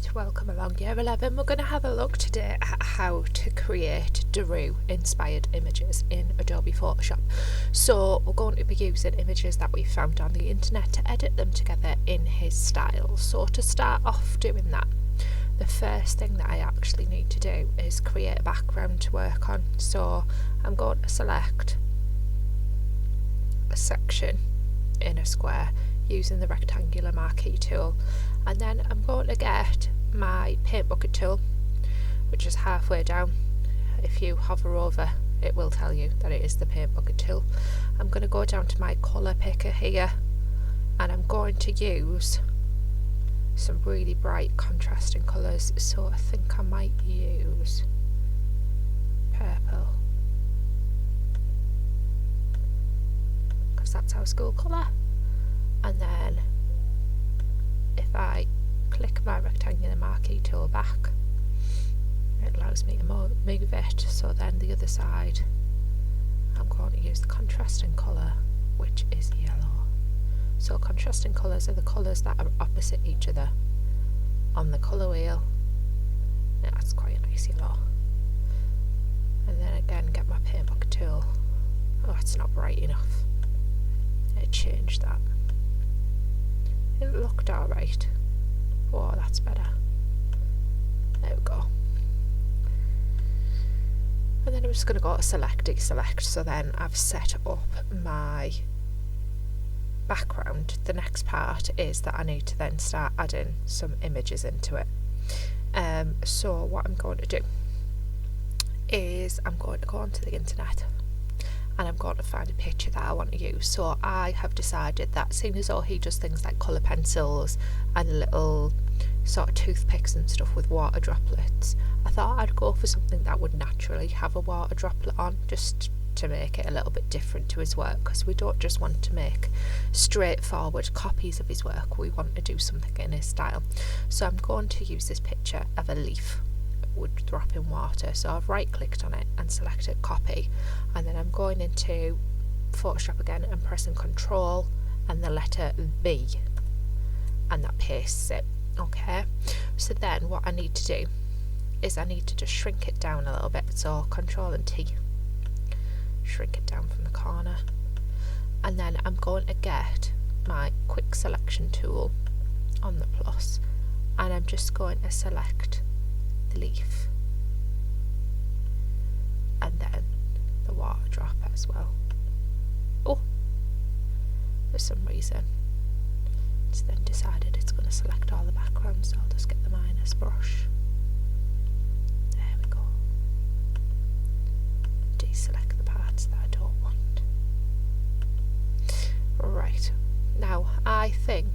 Right, welcome along Year 11. We're going to have a look today at how to create Daroo inspired images in Adobe Photoshop. So we're going to be using images that we found on the internet to edit them together in his style. So to start off doing that, the first thing that I actually need to do is create a background to work on. So I'm going to select a section in a square using the rectangular marquee tool, and then I'm going to get my paint bucket tool, which is halfway down. If you hover over it will tell you that it is the paint bucket tool. I'm going to go down to my colour picker here, and I'm going to use some really bright contrasting colours. So I think I might use purple, because that's our school colour. And then if I click my rectangular marquee tool back, it allows me to move it. So then the other side, I'm going to use the contrasting colour, which is yellow. So contrasting colours are the colours that are opposite each other on the colour wheel. Now that's quite a nice yellow. And then again get my paint bucket tool. Oh, it's not bright enough. It changed that. It looked alright. Oh, that's better. There we go. And then I'm just going to go to select, deselect. So then I've set up my background. The next part is that I need to then start adding some images into it. So what I'm going to do is I'm going to go onto the internet, and I'm going to find a picture that I want to use. So I have decided that, seeing as though he does things like colour pencils and little sort of toothpicks and stuff with water droplets, I thought I'd go for something that would naturally have a water droplet on, just to make it a little bit different to his work, because we don't just want to make straightforward copies of his work, we want to do something in his style. So I'm going to use this picture of a leaf would drop in water. So I've right clicked on it and selected copy, and then I'm going into Photoshop again and pressing Control and the letter V, and that pastes it. Okay, so then what I need to do is I need to just shrink it down a little bit. So Control and T, shrink it down from the corner, and then I'm going to get my quick selection tool on the plus, and I'm just going to select the leaf and then the water drop as well. Oh, for some reason it's then decided it's going to select all the background, so I'll just get the minus brush. There we go. Deselect the parts that I don't want. Right, now I think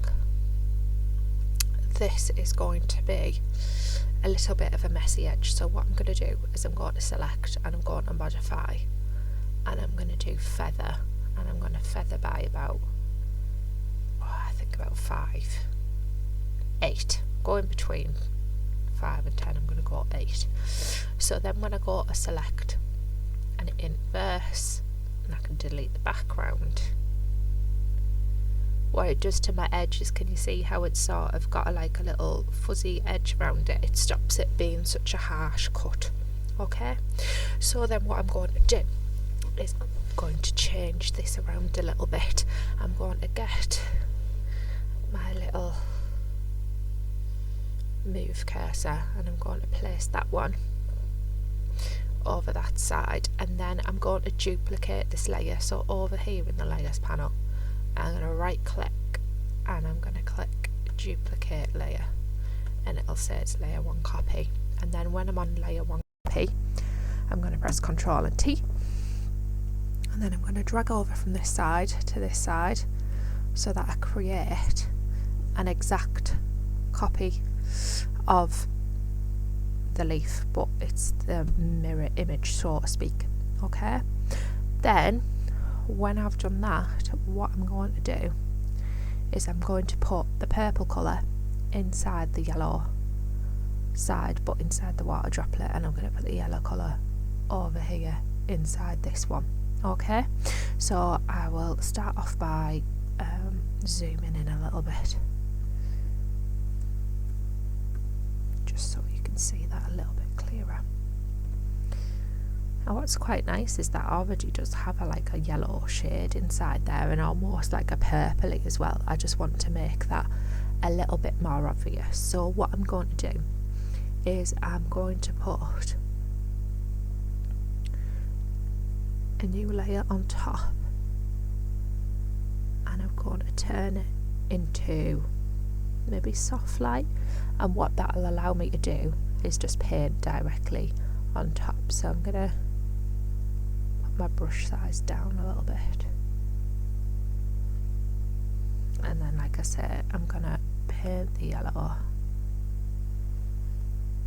this is going to be a little bit of a messy edge. So what I'm going to do is I'm going to select, and I'm going to modify, and I'm going to do feather, and I'm going to feather by about, I think about 8. Go in between 5 and 10. I'm going to go 8. So then when I go to select and inverse, and I can delete the background, what it does to my edges, can you see how it's sort of got like a little fuzzy edge around it? It stops it being such a harsh cut. Okay, so then what I'm going to do is I'm going to change this around a little bit. I'm going to get my little move cursor, and I'm going to place that one over that side, and then I'm going to duplicate this layer. So over here in the layers panel, I'm going to right click and I'm going to click duplicate layer, and it'll say it's layer 1 copy. And then when I'm on layer 1 copy, I'm going to press Control and T, and then I'm going to drag over from this side to this side so that I create an exact copy of the leaf, but it's the mirror image, so to speak. Okay, then when I've done that, what I'm going to do is I'm going to put the purple colour inside the yellow side, but inside the water droplet, and I'm going to put the yellow colour over here inside this one. Okay, so I will start off by zooming in a little bit. can see that a little bit clearer. Now what's quite nice is that already does have like a yellow shade inside there, and almost like a purpley as well. I just want to make that a little bit more obvious. So what I'm going to do is I'm going to put a new layer on top, and I'm going to turn it into maybe soft light, and what that'll allow me to do is just paint directly on top. So I'm gonna put my brush size down a little bit, and then like I said, I'm gonna paint the yellow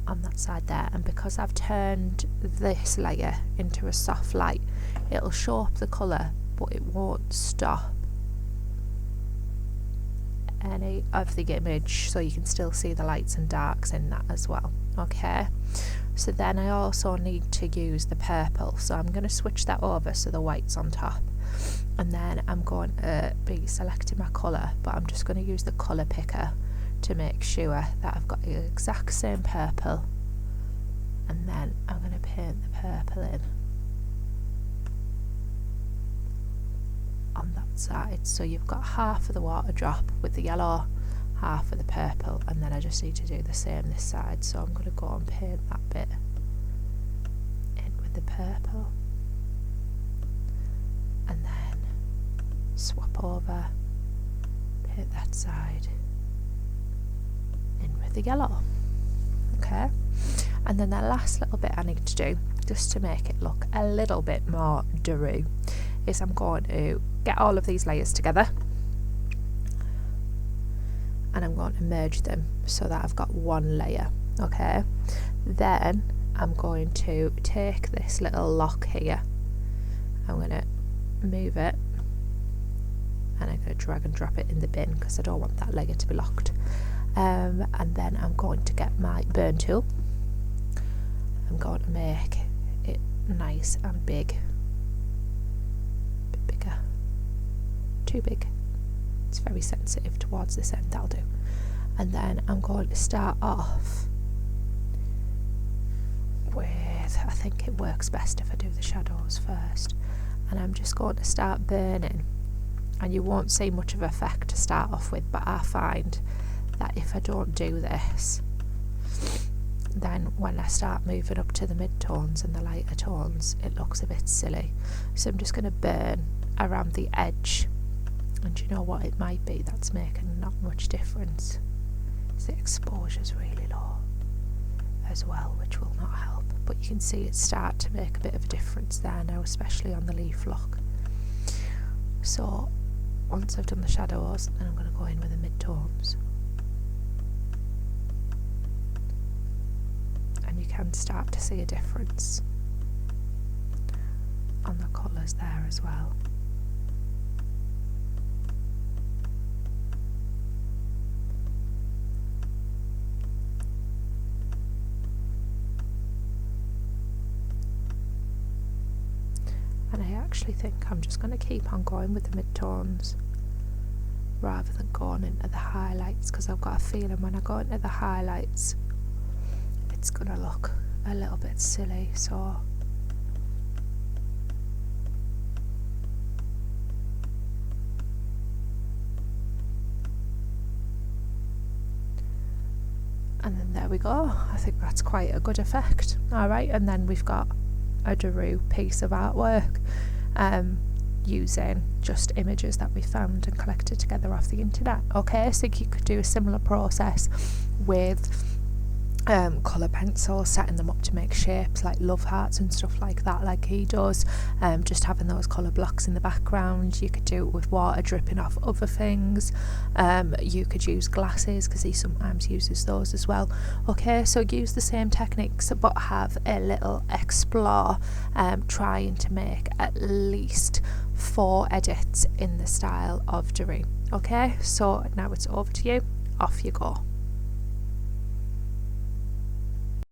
on that side there. And because I've turned this layer into a soft light, it'll show up the colour, but it won't stop any of the image, so you can still see the lights and darks in that as well. Okay, so then I also need to use the purple, so I'm going to switch that over so the white's on top, and then I'm going to be selecting my colour, but I'm just going to use the colour picker to make sure that I've got the exact same purple, and then I'm going to paint the purple in on that side. So you've got half of the water drop with the yellow, half of the purple, and then I just need to do the same this side. So I'm going to go and paint that bit in with the purple, and then swap over, paint that side in with the yellow. Okay, and then the last little bit I need to do, just to make it look a little bit more Daroo, is I'm going to get all of these layers together, and I'm going to merge them so that I've got one layer. Okay, then I'm going to take this little lock here, I'm going to move it, and I'm going to drag and drop it in the bin because I don't want that layer to be locked. And then I'm going to get my burn tool. I'm going to make it nice and big, a bit bigger, too big, it's very sensitive towards this end, that'll do. And then I'm going to start off with, I think it works best if I do the shadows first, and I'm just going to start burning, and you won't see much of an effect to start off with, but I find that if I don't do this, then when I start moving up to the mid-tones and the lighter tones, it looks a bit silly. So I'm just going to burn around the edge, and you know what it might be that's making not much difference, is the exposure's really low as well, which will not help, but you can see it start to make a bit of a difference there now, especially on the leaf lock. So once I've done the shadows, then I'm going to go in with the mid-tones, and you can start to see a difference on the colours there as well. And I actually think I'm just going to keep on going with the mid-tones rather than going into the highlights, because I've got a feeling when I go into the highlights it's going to look a little bit silly. So and then there we go, I think that's quite a good effect. Alright, and then we've got a Daroo piece of artwork using just images that we found and collected together off the internet. Okay, so you could do a similar process with colour pencils, setting them up to make shapes like love hearts and stuff like that, like he does, just having those colour blocks in the background. You could do it with water dripping off other things. You could use glasses, because he sometimes uses those as well. Okay, so use the same techniques but have a little explore, trying to make at least 4 edits in the style of Daroo. Okay, so now it's over to you, off you go.